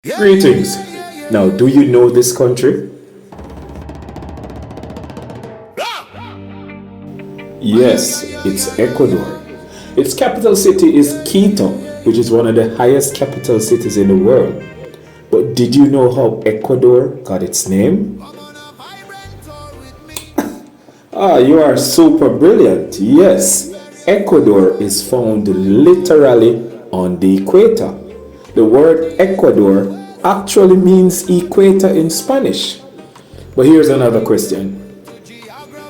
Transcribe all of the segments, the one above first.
Greetings. Now, do you know this country? Yes, it's Ecuador. Its capital city is Quito, which is one of the highest capital cities in the world. But did you know how Ecuador got its name? You are super brilliant. Yes, Ecuador is found literally on the equator. The word Ecuador actually means equator in Spanish. But here's another question.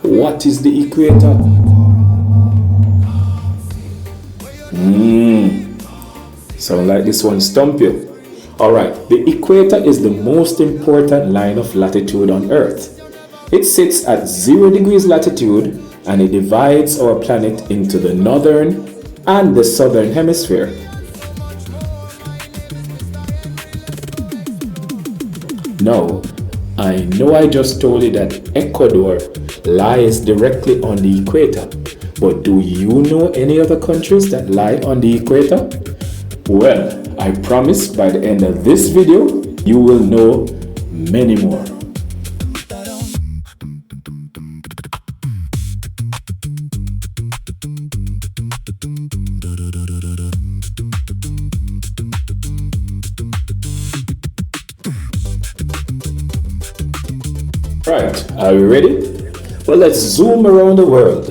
What is the equator? Sound like this one stump you. Alright, the equator is the most important line of latitude on Earth. It sits at 0 degrees latitude and it divides our planet into the Northern and the Southern Hemisphere. Now, I know I just told you that Ecuador lies directly on the equator, but do you know any other countries that lie on the equator? Well, I promise by the end of this video, you will know many more. Right, are we ready? Well, let's zoom around the world.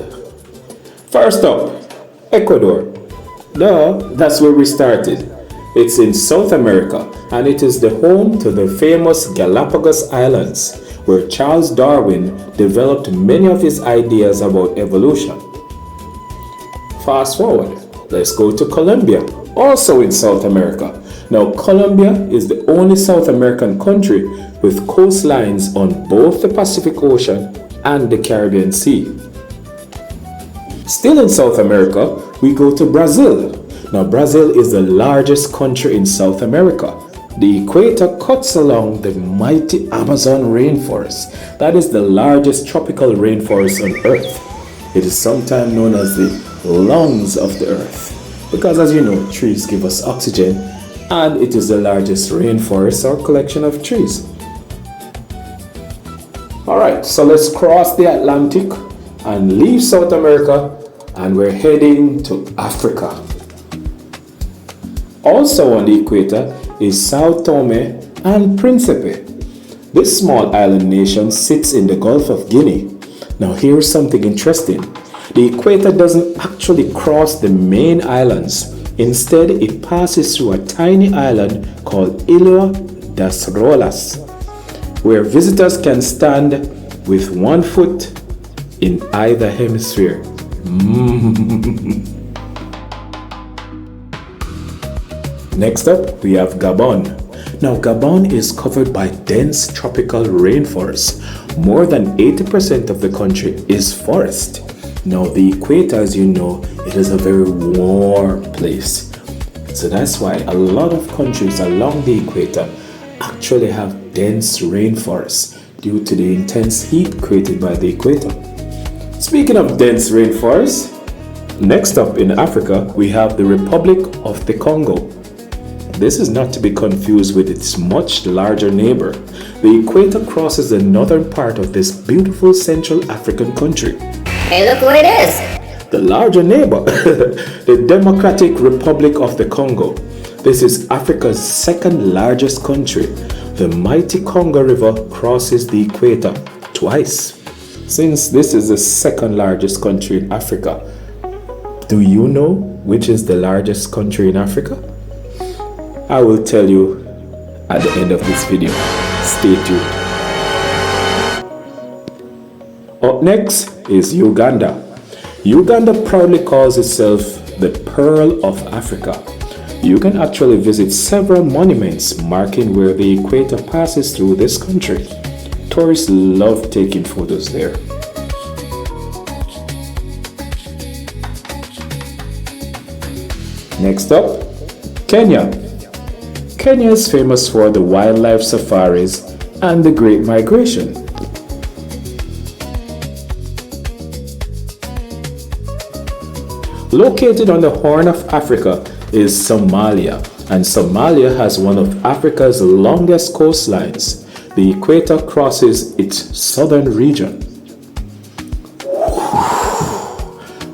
First up, Ecuador. That's where we started. It's in South America and it is the home to the famous Galapagos Islands, where Charles Darwin developed many of his ideas about evolution. Fast forward, let's go to Colombia, also in South America. Now, Colombia is the only South American country with coastlines on both the Pacific Ocean and the Caribbean Sea. Still in South America, we go to Brazil. Now, Brazil is the largest country in South America. The equator cuts along the mighty Amazon rainforest. That is the largest tropical rainforest on Earth. It is sometimes known as the lungs of the Earth because, as you know, trees give us oxygen, and it is the largest rainforest or collection of trees. Alright, so let's cross the Atlantic and leave South America, and we're heading to Africa. Also on the equator is Sao Tome and Principe. This small island nation sits in the Gulf of Guinea. Now here's something interesting. The equator doesn't actually cross the main islands. Instead, it passes through a tiny island called Ilha das Rolas, where visitors can stand with one foot in either hemisphere. Next up, we have Gabon. Now, Gabon is covered by dense tropical rainforests. More than 80% of the country is forest. Now, the equator, as you know, it is a very warm place. So that's why a lot of countries along the equator actually have dense rainforests due to the intense heat created by the equator. Speaking of dense rainforests, next up in Africa, we have the Republic of the Congo. This is not to be confused with its much larger neighbor. The equator crosses the northern part of this beautiful Central African country. Hey, look what it is! The larger neighbor, the Democratic Republic of the Congo. This is Africa's second largest country. The mighty Congo River crosses the equator twice. Since this is the second largest country in Africa, do you know which is the largest country in Africa? I will tell you at the end of this video. Stay tuned. Up next is Uganda. Uganda proudly calls itself the Pearl of Africa. You can actually visit several monuments marking where the equator passes through this country. Tourists love taking photos there. Next up, Kenya. Kenya is famous for the wildlife safaris and the Great Migration. Located on the Horn of Africa is Somalia. And Somalia has one of Africa's longest coastlines. The equator crosses its southern region.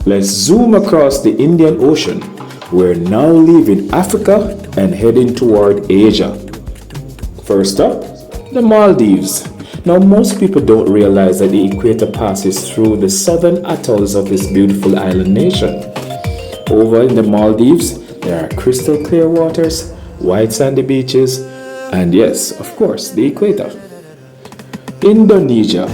Let's zoom across the Indian Ocean. We're now leaving Africa and heading toward Asia. First up, the Maldives. Now, most people don't realize that the equator passes through the southern atolls of this beautiful island nation. Over in the Maldives, there are crystal clear waters, white sandy beaches, and yes, of course, the equator. Indonesia.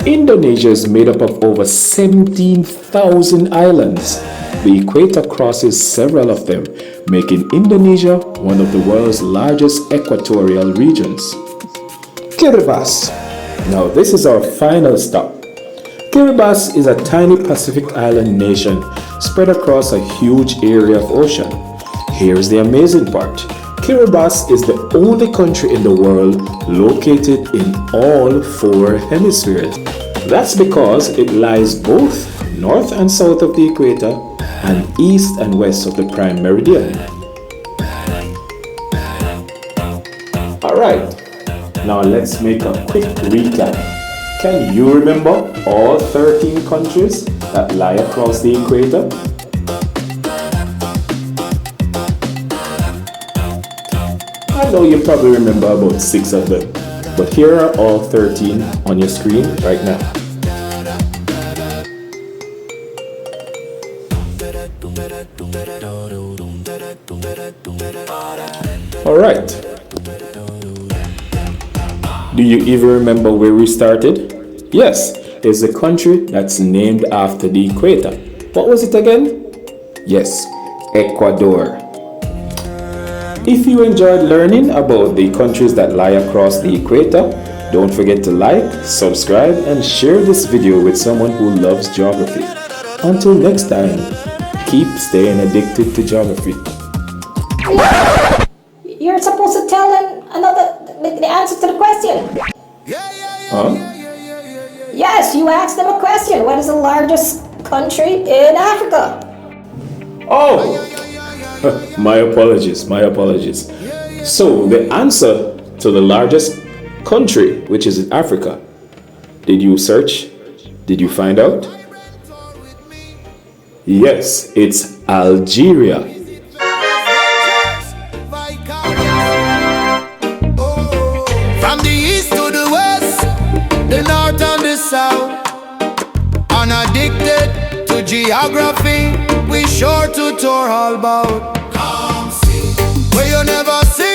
Indonesia is made up of over 17,000 islands. The equator crosses several of them, making Indonesia one of the world's largest equatorial regions. Kiribati. Now this is our final stop. Kiribati is a tiny Pacific island nation spread across a huge area of ocean. Here's the amazing part. Kiribati is the only country in the world located in all 4 hemispheres. That's because it lies both north and south of the equator and east and west of the prime meridian. Alright, now let's make a quick recap. Can you remember all 13 countries that lie across the equator? I know you probably remember about 6 of them, but here are all 13 on your screen right now. Alright. Do you even remember where we started? Yes, it's a country that's named after the equator. What was it again? Yes, Ecuador. If you enjoyed learning about the countries that lie across the equator, don't forget to like, subscribe, and share this video with someone who loves geography. Until next time, keep staying addicted to geography. You're supposed to tell them the answer to the question. Huh? Yes, you asked them a question. What is the largest country in Africa? Oh! My apologies. So, the answer to the largest country, which is in Africa, did you search? Did you find out? Yes, it's Algeria. From the east to the west, the north and the south, unaddicted to geography, we sure to tour all about. Come see where you never see.